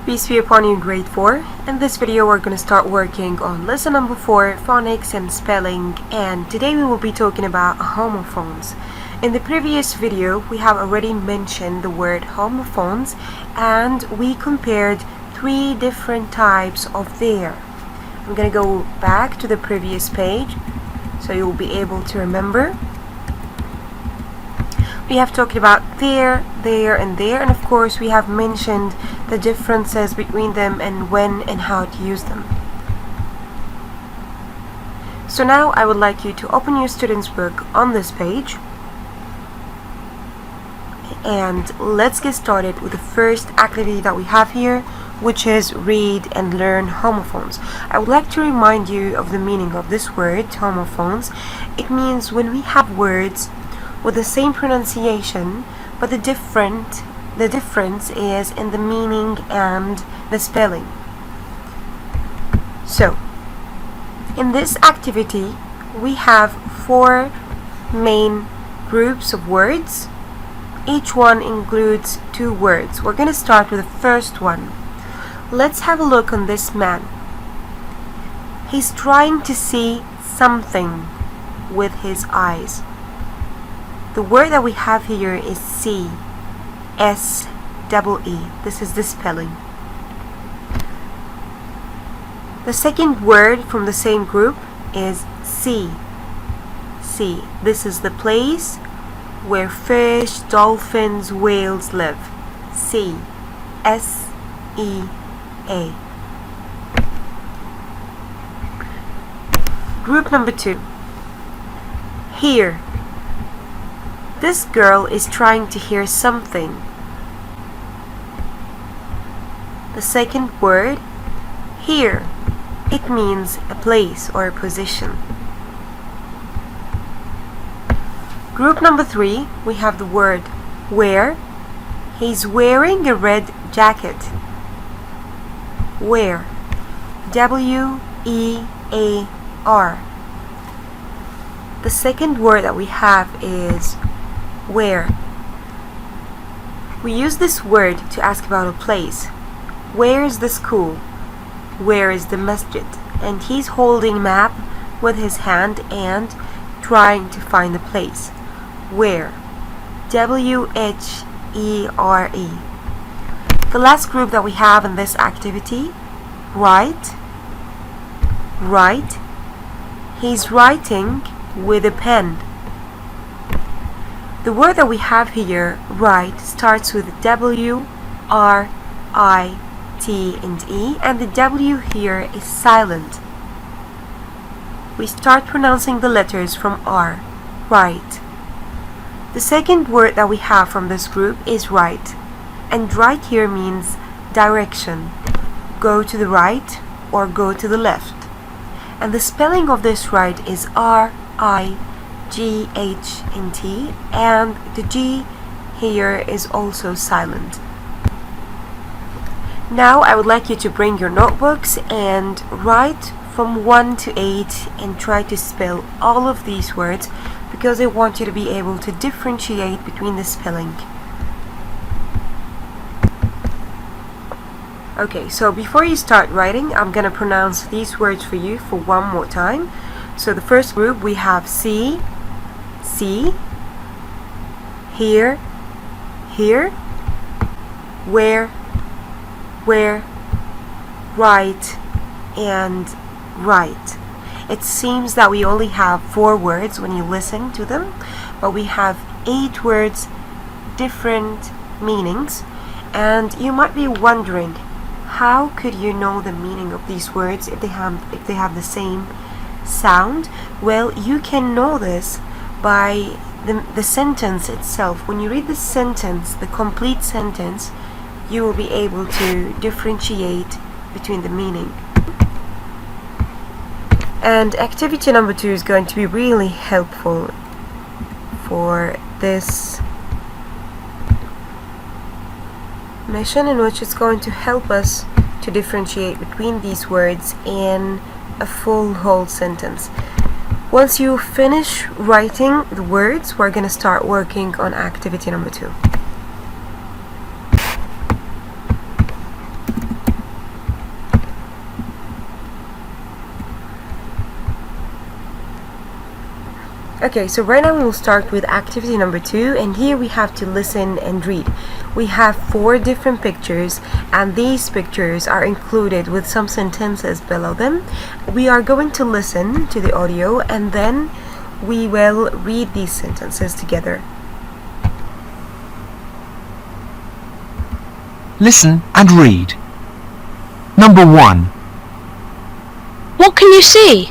Peace be upon you, grade 4. In this video we're going to start working on lesson number 4, phonics and spelling, and today we will be talking about homophones. In the previous video we have already mentioned the word homophones and we compared 3 different types of there. I'm going to go back to the previous page so you'll be able to remember. We have talked about there, and there, and of course we have mentioned the differences between them and when and how to use them. So now I would like you to open your student's book on this page and let's get started with the first activity that we have here, which is read and learn homophones. I would like to remind you of the meaning of this word, homophones. It means when we have words with the same pronunciation, but the difference is in the meaning and the spelling. So, in this activity, we have 4 main groups of words. Each one includes 2 words. We're going to start with the first one. Let's have a look on this man. He's trying to see something with his eyes. The word that we have here is see, S-E-E. This is the spelling. The second word from the same group is sea. Sea. This is the place where fish, dolphins, whales live. Sea. S-E-A. Group number 2. Hear. This girl is trying to hear something. The second word, here, it means a place or a position. Group number 3, we have the word wear. He's wearing a red jacket. Wear. W-E-A-R. The second word that we have is where. We use this word to ask about a place. Where is the school? Where is the masjid? And he's holding a map with his hand and trying to find the place. Where. W-H-E-R-E. The last group that we have in this activity, write. Write. He's writing with a pen. The word that we have here, write, starts with W, R, I, T, and E, and the W here is silent. We start pronouncing the letters from R, write. The second word that we have from this group is right, and right here means direction. Go to the right or go to the left. And the spelling of this right is R-I-G-H-N-T, and the G here is also silent. Now I would like you to bring your notebooks and write from 1 to 8 and try to spell all of these words because I want you to be able to differentiate between the spelling. Okay, so before you start writing, I'm gonna pronounce these words for you for one more time. So the first group we have see, see, hear, hear, where, write, and write. It seems that we only have 4 words when you listen to them, but we have 8 words, different meanings, and you might be wondering, how could you know the meaning of these words if they have the same sound? Well, you can know this by the sentence itself. When you read the sentence, the complete sentence, you will be able to differentiate between the meaning. And activity number 2 is going to be really helpful for this mission, in which it's going to help us to differentiate between these words in a full whole sentence. Once you finish writing the words, we're going to start working on activity number 2. Okay, so right now we will start with activity number 2, and here we have to listen and read. We have 4 different pictures, and these pictures are included with some sentences below them. We are going to listen to the audio, and then we will read these sentences together. Listen and read. Number 1. What can you see?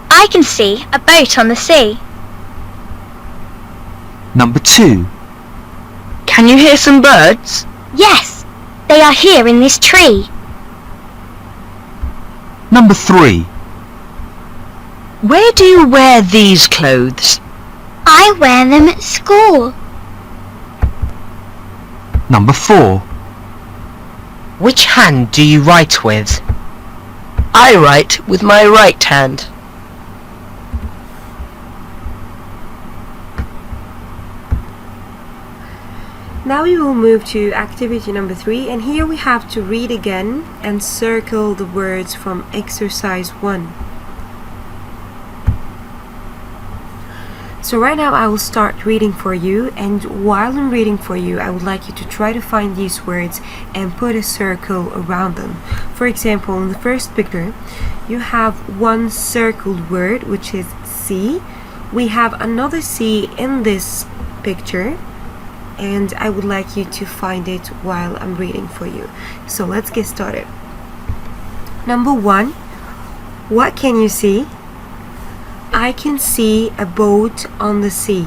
I can see a boat on the sea. Number 2. Can you hear some birds? Yes, they are here in this tree. Number 3. Where do you wear these clothes? I wear them at school. Number 4. Which hand do you write with? I write with my right hand. Now we will move to activity number 3, and here we have to read again and circle the words from exercise 1. So right now I will start reading for you, and while I'm reading for you, I would like you to try to find these words and put a circle around them. For example, in the first picture, you have one circled word, which is see. We have another C in this picture, and I would like you to find it while I'm reading for you. So let's get started. Number 1, what can you see? I can see a boat on the sea.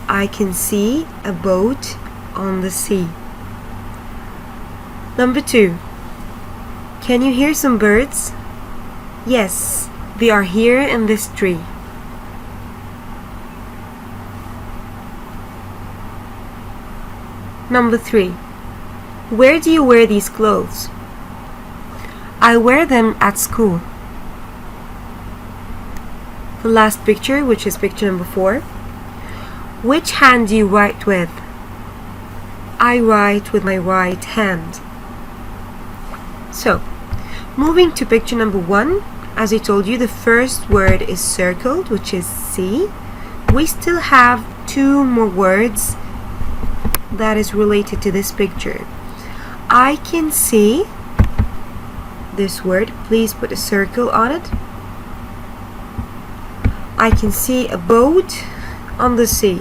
I can see a boat on the sea. Number 2, can you hear some birds? Yes, they are here in this tree. Number 3, where do you wear these clothes? I wear them at school. The last picture, which is picture number 4, which hand do you write with? I write with my right hand. So, moving to picture number 1, as I told you, the first word is circled, which is see. We still have 2 more words that is related to this picture. I can see this word. Please put a circle on it. I can see a boat on the sea.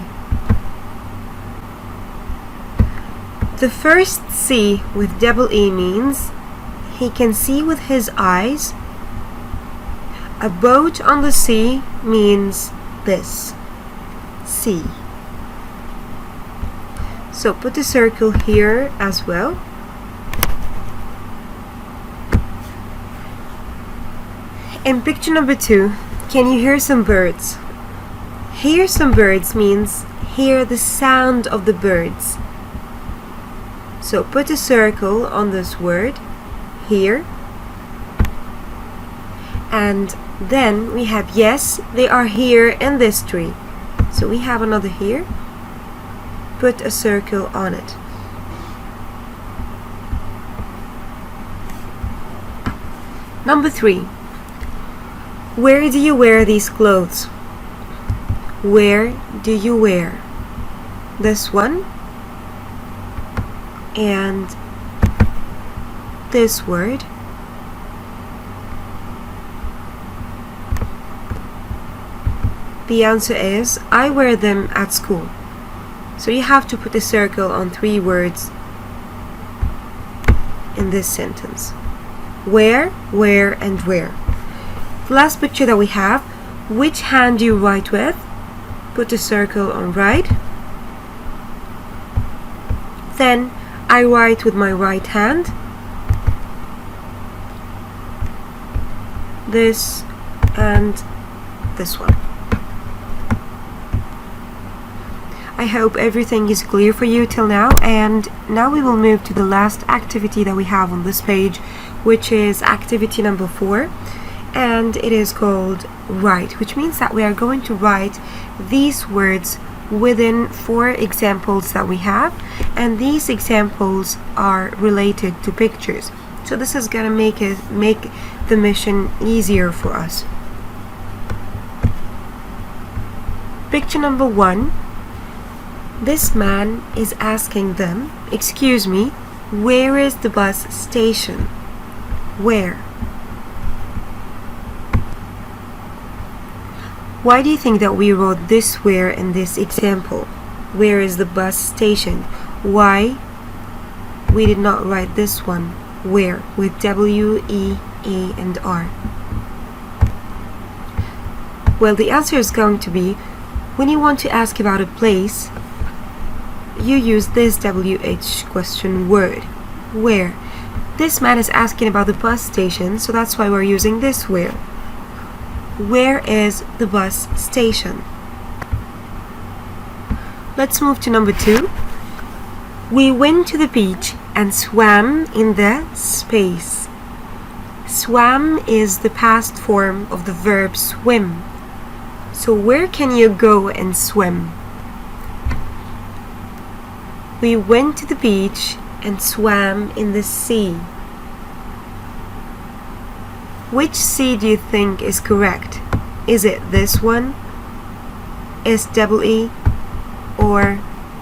The first C with double E means he can see with his eyes. A boat on the sea means this, see. So put a circle here as well. In picture number 2, can you hear some birds? Hear some birds means hear the sound of the birds. So put a circle on this word, hear. And then we have yes, they are here in this tree. So we have another here. Put a circle on it. Number 3. Where do you wear these clothes? Where do you wear? This one and this word. The answer is I wear them at school. So you have to put a circle on 3 words in this sentence. Where, and where. The last picture that we have, which hand do you write with? Put a circle on right. Then I write with my right hand. This and this one. I hope everything is clear for you till now, and now we will move to the last activity that we have on this page, which is activity number 4, and it is called write, which means that we are going to write these words within 4 examples that we have, and these examples are related to pictures. So this is gonna make the mission easier for us. Picture number 1. This man is asking them, excuse me, where is the bus station? Where? Why do you think that we wrote this where in this example? Where is the bus station? Why we did not write this one, where, with W, E, A, and R? Well, the answer is going to be, when you want to ask about a place, you use this WH question word, where. This man is asking about the bus station, so that's why we're using this where. Where is the bus station? Let's move to number 2. We went to the beach and swam in the space. Swam is the past form of the verb swim. So where can you go and swim? We went to the beach and swam in the sea. Which sea do you think is correct? Is it this one, S-E-E, or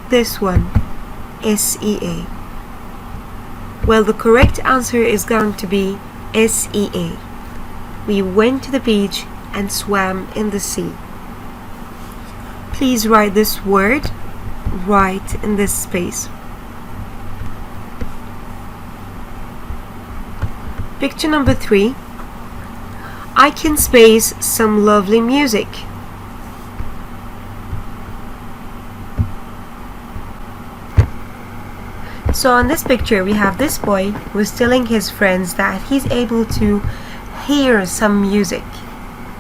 this one, S-E-A? Well, the correct answer is going to be S-E-A. We went to the beach and swam in the sea. Please write this word right in this space. Picture number 3. I can space some lovely music. So in this picture we have this boy who is telling his friends that he's able to hear some music,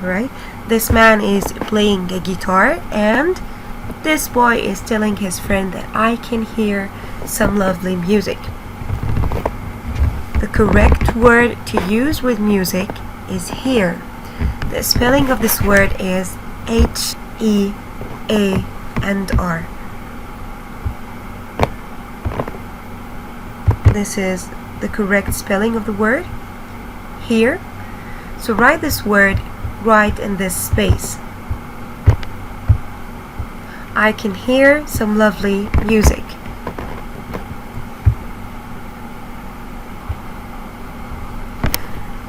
right? This man is playing a guitar and this boy is telling his friend that I can hear some lovely music. The correct word to use with music is hear. The spelling of this word is H-E-A-R. This is the correct spelling of the word, hear. So write this word right in this space. I can hear some lovely music.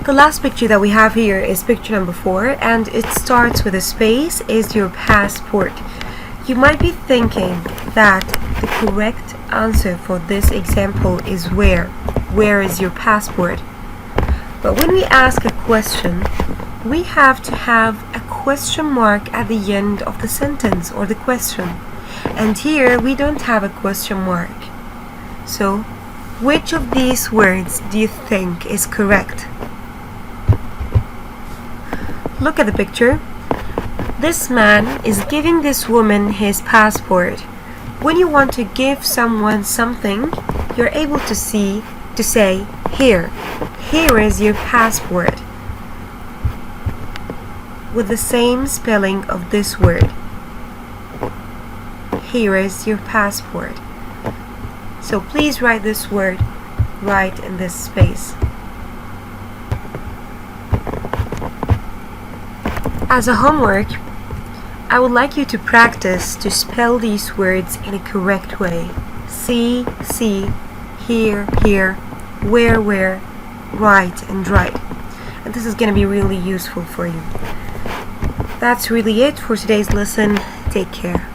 The last picture that we have here is picture number 4, and it starts with a space, is your passport. You might be thinking that the correct answer for this example is where. Where is your passport? But when we ask a question, we have to have a question mark at the end of the sentence or the question. And here we don't have a question mark. So, which of these words do you think is correct? Look at the picture. This man is giving this woman his passport. When you want to give someone something, you're able to say, here. Here is your passport. With the same spelling of this word. Here is your passport. So please write this word right in this space. As a homework, I would like you to practice to spell these words in a correct way. See, here, where, right, and right. And this is going to be really useful for you. That's really it for today's lesson. Take care.